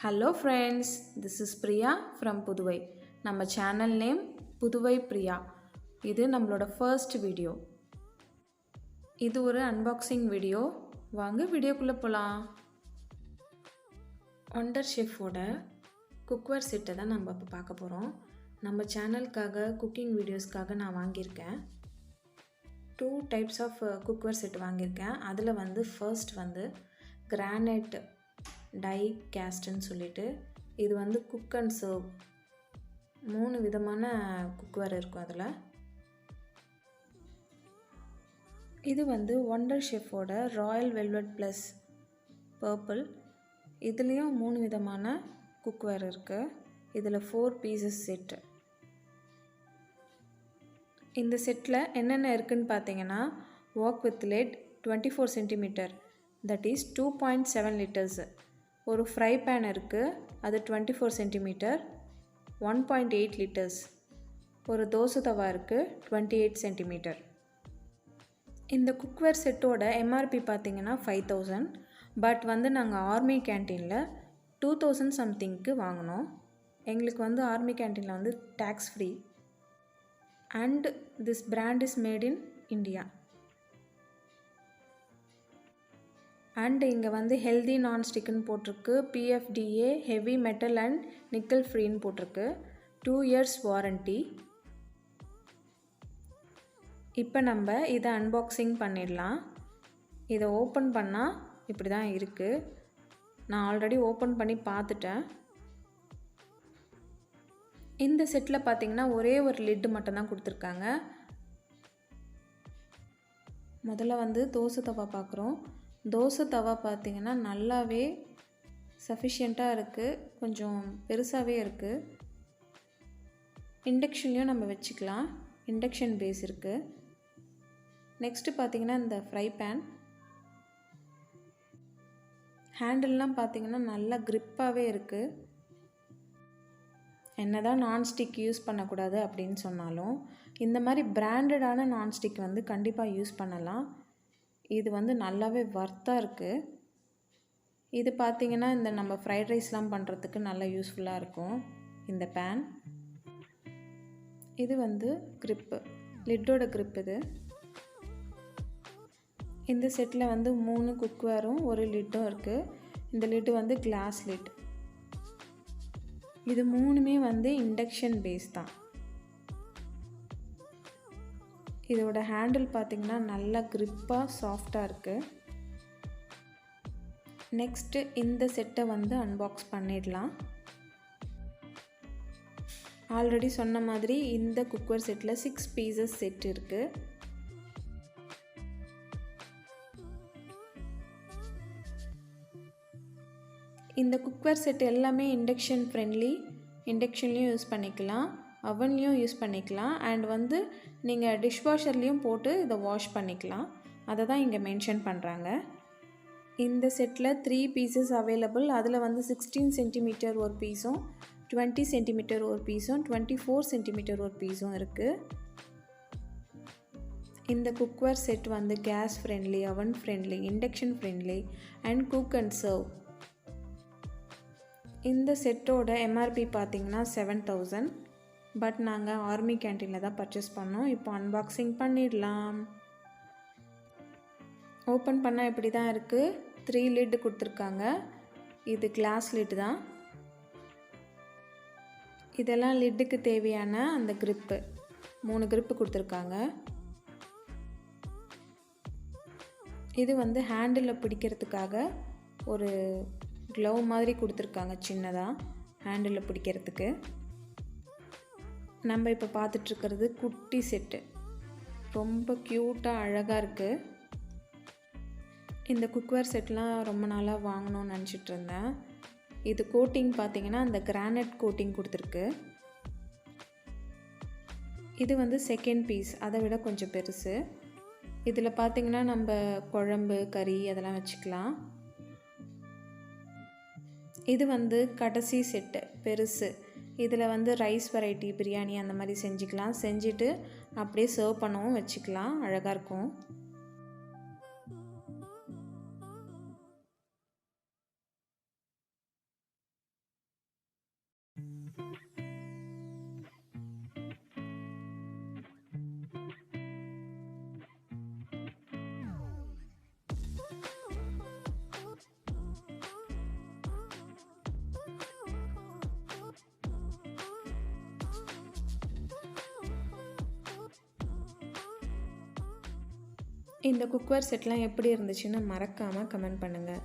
Hello friends, this is Priya from Pudhuvai. நம்ம channel name pudhuvaipriya. இது நம்மளோட first video. இது ஒரு அன்பாக்சிங் வீடியோ. வாங்க வீடியோக்குள்ளே போகலாம். wonderchefஓட குக்வேர் செட்டை தான் நம்ம இப்போ பார்க்க போகிறோம். நம்ம சேனலுக்காக குக்கிங் வீடியோஸ்க்காக நான் வாங்கியிருக்கேன். 2 டைப்ஸ் ஆஃப் குக்வேர் செட் வாங்கியிருக்கேன். அதில் ஃபர்ஸ்ட் கிரானைட் டை கேஸ்ட்னு சொல்லிட்டு இது குக் அண்ட் சர்வ் 3 விதமான குக்வேர் இருக்கும். அதில் இது wonderchefஓட ராயல் வெல்வெட் ப்ளஸ் பர்பிள். இதுலேயும் 3 விதமான குக்வேர் இருக்குது. இதில் 4 பீசஸ் செட்டு. இந்த செட்டில் என்னென்ன இருக்குதுன்னு பார்த்தீங்கன்னா, wok with lid 24 centimetre, that is 2.7 litres. ஒரு ஃப்ரை பேன் இருக்குது, அது 24 சென்டிமீட்டர் 1.8 லிட்டர்ஸ். ஒரு தோசை தவா இருக்குது 28 சென்டிமீட்டர். இந்த குக்வேர் செட்டோட எம்ஆர்பி பார்த்திங்கன்னா 5000. பட் நாங்கள் ஆர்மி கேன்டீனில் 2000 சம்திங்க்கு வாங்கினோம். எங்களுக்கு ஆர்மி கேன்டீனில் tax free. And this brand is made in India. And இங்கே ஹெல்தி நான்ஸ்டிக்குன்னு போட்டிருக்கு, PFDA heavy metal and nickel ஃப்ரீன்னு போட்டிருக்கு, 2 இயர்ஸ் வாரண்ட்டி. இப்போ நம்ம இதை அன்பாக்சிங் பண்ணிடலாம். இதை ஓப்பன் பண்ணால் இப்படி தான் இருக்குது. நான் ஆல்ரெடி ஓப்பன் பண்ணி பார்த்துட்டேன். இந்த செட்டில் பார்த்திங்கன்னா ஒரே ஒரு லிட்டு மட்டும்தான் கொடுத்துருக்காங்க. முதல்ல தோசை தவா பார்க்குறோம். தோசை தவா பார்த்திங்கன்னா நல்லாவே சஃபிஷியண்ட்டாக இருக்குது, கொஞ்சம் பெருசாகவே இருக்குது. இண்டக்ஷன்லேயும் நம்ம வச்சுக்கலாம், இண்டக்ஷன் பேஸ் இருக்குது. நெக்ஸ்ட்டு பார்த்திங்கன்னா இந்த ஃப்ரை பேன். ஹேண்டில்லாம் பார்த்திங்கன்னா நல்லா க்ரிப்பாகவே இருக்குது. என்ன தான் நான்ஸ்டிக் யூஸ் பண்ணக்கூடாது அப்படின்னு சொன்னாலும் இந்த மாதிரி பிராண்டடான நான்ஸ்டிக் கண்டிப்பாக யூஸ் பண்ணலாம். இது நல்லாவே வர்த்தாக இருக்குது. இது பார்த்திங்கன்னா இந்த நம்ம ஃப்ரைட் ரைஸ்லாம் பண்ணுறதுக்கு நல்லா யூஸ்ஃபுல்லாக இருக்கும் இந்த பேன். இது க்ரிப்பு, லிட்டோட க்ரிப். இது இந்த செட்டில் 3 குக்வேரும் ஒரு லிட்டும் இருக்குது. இந்த லிட்டு கிளாஸ் லிட். இது 3மே இண்டக்ஷன் பேஸ் தான். இதோட ஹேண்டில் பார்த்திங்கன்னா நல்லா க்ரிப்பாக சாஃப்டாக இருக்குது. நெக்ஸ்ட்டு இந்த செட்டை அன்பாக்ஸ் பண்ணிடலாம். ஆல்ரெடி சொன்ன மாதிரி இந்த குக்வேர் செட்டில் 6 பீசஸ் செட் இருக்குது. இந்த குக்வேர் செட் எல்லாமே இண்டக்ஷன் ஃப்ரெண்ட்லி. இண்டக்ஷன்லேயும் யூஸ் பண்ணிக்கலாம், அவன்லேயும் யூஸ் பண்ணிக்கலாம். அண்ட் நீங்கள் டிஷ்வாஷர்லேயும் போட்டு இதை வாஷ் பண்ணிக்கலாம். அதை தான் இங்கே மென்ஷன் பண்ணுறாங்க. இந்த செட்டில் 3 பீசஸ் அவைலபிள். அதில் 16 சென்டிமீட்டர் ஒரு பீஸும், 20 சென்டிமீட்டர் ஒரு பீஸும், 24 சென்டிமீட்டர் ஒரு பீஸும் இருக்குது. இந்த குக்வேர் செட் கேஸ் ஃப்ரெண்ட்லி, அவன் friendly, induction friendly and cook and serve. இந்த செட்டோட எம்ஆர்பி பார்த்திங்கன்னா 7000. பட் நாங்கள் ஆர்மி கேன்டீனில் தான் பர்ச்சேஸ் பண்ணோம். இப்போ அன்பாக்சிங் பண்ணிடலாம். ஓப்பன் பண்ணால் இப்படி தான் இருக்குது. 3 லிட் கொடுத்துருக்காங்க. இது கிளாஸ் லிட் தான். இதெல்லாம் லிட்டுக்கு தேவையான அந்த க்ரிப்பு, 3 க்ரிப்பு கொடுத்துருக்காங்க. இது ஹேண்டில் பிடிக்கிறதுக்காக ஒரு க்ளவ் மாதிரி கொடுத்துருக்காங்க, சின்னதாக ஹேண்டில் பிடிக்கிறதுக்கு. நம்ம இப்போ பார்த்துட்ருக்கிறது குட்டி செட்டு, ரொம்ப க்யூட்டாக அழகாக இருக்குது. இந்த குக்வேர் செட்லாம் ரொம்ப நாளாக வாங்கணும்னு நினச்சிட்டு இருந்தேன். இது கோட்டிங் பார்த்திங்கன்னா அந்த கிரானைட் கோட்டிங் கொடுத்துருக்கு. இது செகண்ட் பீஸ், அதை விட கொஞ்சம் பெருசு. இதில் பார்த்திங்கன்னா நம்ம குழம்பு, கறி அதெல்லாம் வச்சுக்கலாம். இது கடைசி செட்டு, பெருசு. இதில் ரைஸ் வெரைட்டி, பிரியாணி அந்த மாதிரி செஞ்சுக்கலாம். செஞ்சுட்டு அப்படியே சர்வ் பண்ணவும் வச்சுக்கலாம், அழகாக இருக்கும். இந்த குக்வேர் செட்லாம் எப்படி இருந்துச்சுன்னு மறக்காமல் கமெண்ட் பண்ணுங்கள்.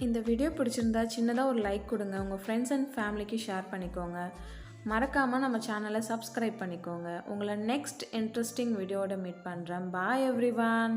இந்த வீடியோ பிடிச்சிருந்தா சின்னதாக ஒரு லைக் கொடுங்க, உங்கள் ஃப்ரெண்ட்ஸ் அண்ட் ஃபேமிலிக்கு ஷேர் பண்ணிக்கோங்க. மறக்காமல் நம்ம சேனலை சப்ஸ்கிரைப் பண்ணிக்கோங்க. உங்களை நெக்ஸ்ட் இன்ட்ரெஸ்டிங் வீடியோவோட மீட் பண்ணுறேன். பாய் எவ்ரிவான்.